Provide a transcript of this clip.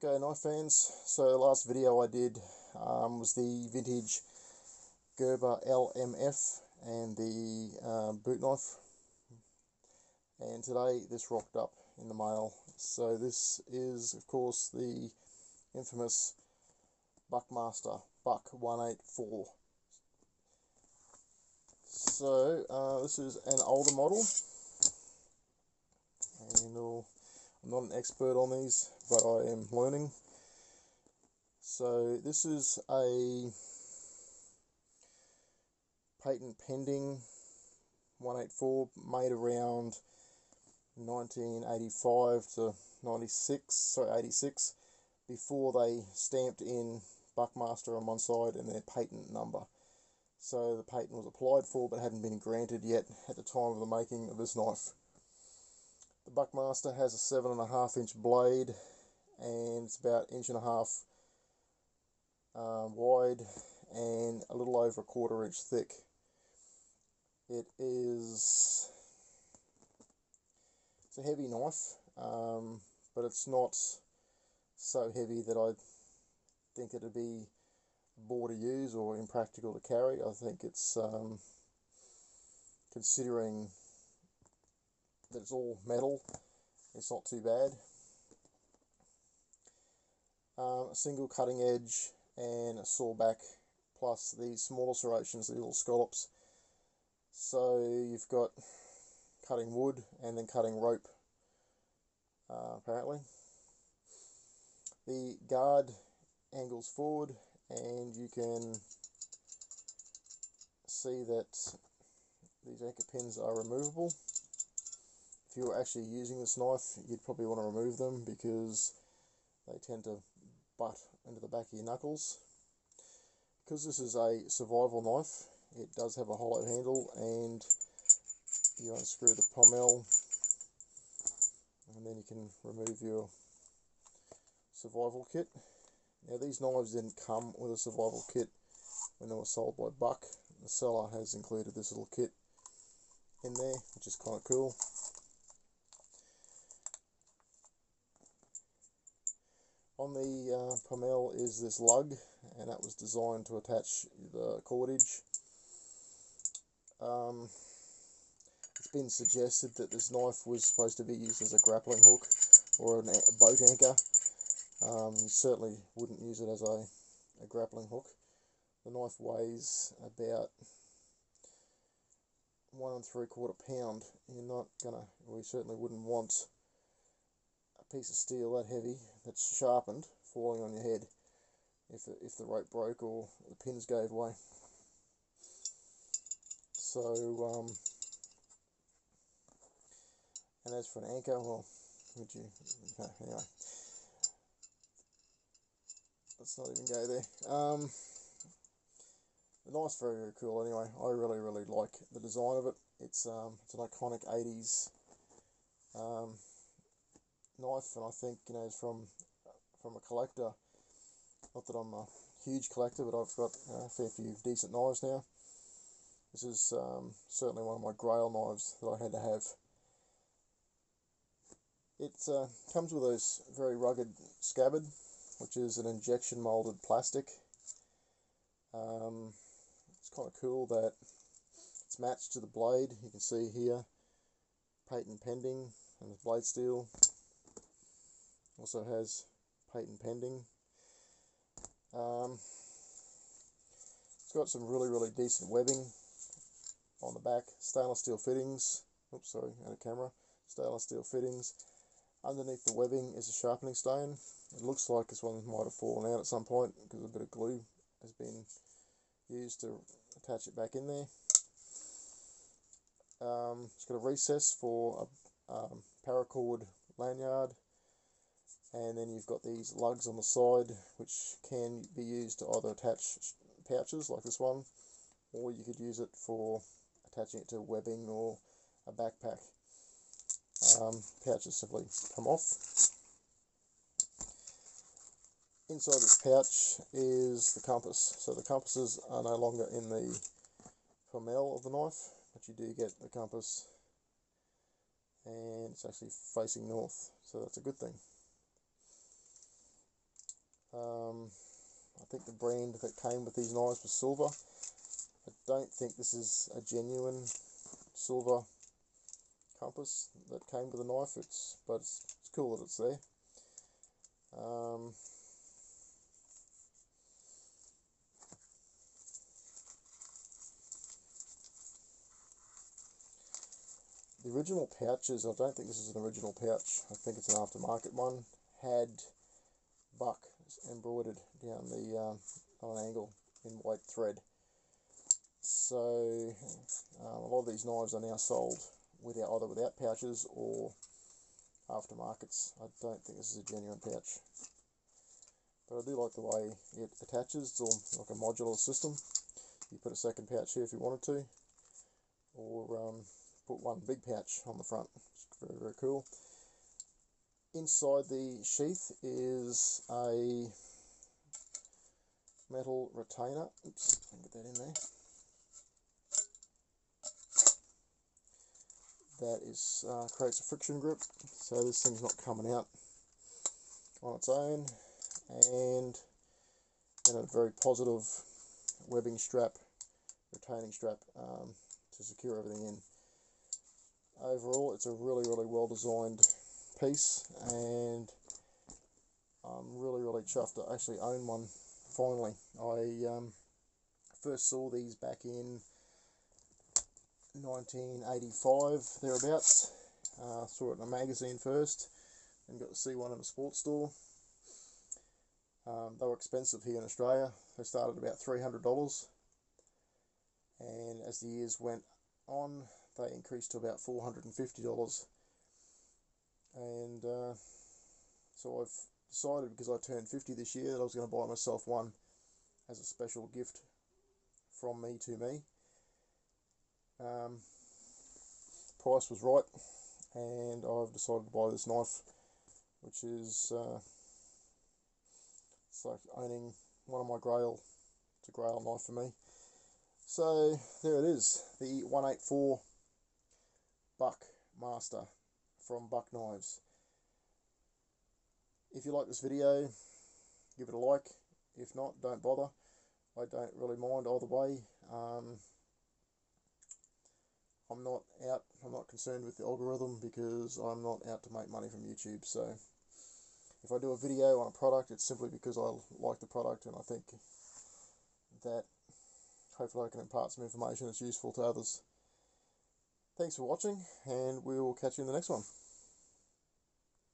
Okay, knife fans, so the last video I did was the vintage Gerber LMF and the boot knife, and today this rocked up in the mail. So this is of course the infamous Buckmaster Buck 184. So this is an older model, and I'm not an expert on these, but I am learning. So this is a patent pending 184 made around 1985 to 86, before they stamped in Buckmaster on one side and their patent number. So the patent was applied for but hadn't been granted yet at the time of the making of this knife. The Buckmaster has a 7.5-inch blade, and it's about 1.5 inches wide and a little over 1/4 inch thick. It's a heavy knife, but it's not so heavy that I think it'd be a bore to use or impractical to carry. I think it's, considering that it's all metal, it's not too bad. A single cutting edge and a saw back, plus the smaller serrations, the little scallops. So you've got cutting wood and then cutting rope, apparently. The guard angles forward, and you can see that these anchor pins are removable. If you're actually using this knife, you'd probably want to remove them because they tend to butt into the back of your knuckles. Because this is a survival knife, it does have a hollow handle, and you unscrew the pommel and then you can remove your survival kit. Now these knives didn't come with a survival kit when they were sold by Buck. The seller has included this little kit in there, which is kind of cool. On the pommel is this lug, and that was designed to attach the cordage. It's been suggested that this knife was supposed to be used as a grappling hook or a boat anchor. You certainly wouldn't use it as a grappling hook. The knife weighs about 1 3/4 pound. You're not gonna, we certainly wouldn't want a piece of steel that heavy that's sharpened falling on your head if the rope broke or the pins gave way. So and as for an anchor, well, would you, okay, anyway, let's not even go there. The knife's very, very cool anyway. I really, really like the design of it. It's an iconic 80s knife, and I think, you know, from a collector, not that I'm a huge collector, but I've got a fair few decent knives now. This is certainly one of my grail knives that I had to have. It comes with this very rugged scabbard, which is an injection molded plastic. It's kind of cool that it's matched to the blade. You can see here, patent pending, and the blade steel also has patent pending. It's got some really, really decent webbing on the back, stainless steel fittings. Oops, sorry, out of camera. Stainless steel fittings. Underneath the webbing is a sharpening stone. It looks like this one might have fallen out at some point because a bit of glue has been used to attach it back in there. It's got a recess for a paracord lanyard, and then you've got these lugs on the side which can be used to either attach pouches like this one, or you could use it for attaching it to webbing or a backpack. Pouches simply come off. Inside this pouch is the compass. So the compasses are no longer in the pommel of the knife, but you do get the compass, and it's actually facing north, so that's a good thing. I think the brand that came with these knives was silver. I don't think this is a genuine silver compass that came with the knife. But it's cool that it's there. The original pouches, I don't think this is an original pouch. I think it's an aftermarket one. Had Buck embroidered down the on an angle in white thread. So a lot of these knives are now sold either without pouches or aftermarkets. I don't think this is a genuine pouch, but I do like the way it attaches. It's all like a modular system. You put a second pouch here if you wanted to, or put one big pouch on the front. It's very, very cool. Inside the sheath is a metal retainer. Oops, I can get that in there. That is creates a friction grip, so this thing's not coming out on its own. And then a very positive webbing strap, retaining strap to secure everything in. Overall, it's a really, really well designed piece, and I'm really, really chuffed to actually own one finally. I first saw these back in 1985 thereabouts. Saw it in a magazine first and got to see one in a sports store. They were expensive here in Australia. They started about $300, and as the years went on they increased to about $450. And so I've decided, because I turned 50 this year, that I was going to buy myself one as a special gift from me to me. Price was right, and I've decided to buy this knife, which is it's like owning one of my grail. It's a grail knife for me. So there it is, the 184 Buckmaster from Buck Knives. If you like this video, give it a like. If not, don't bother. I don't really mind either way. I'm not concerned with the algorithm, because I'm not out to make money from YouTube. So if I do a video on a product, it's simply because I like the product, and I think that hopefully I can impart some information that's useful to others. Thanks for watching, and we will catch you in the next one.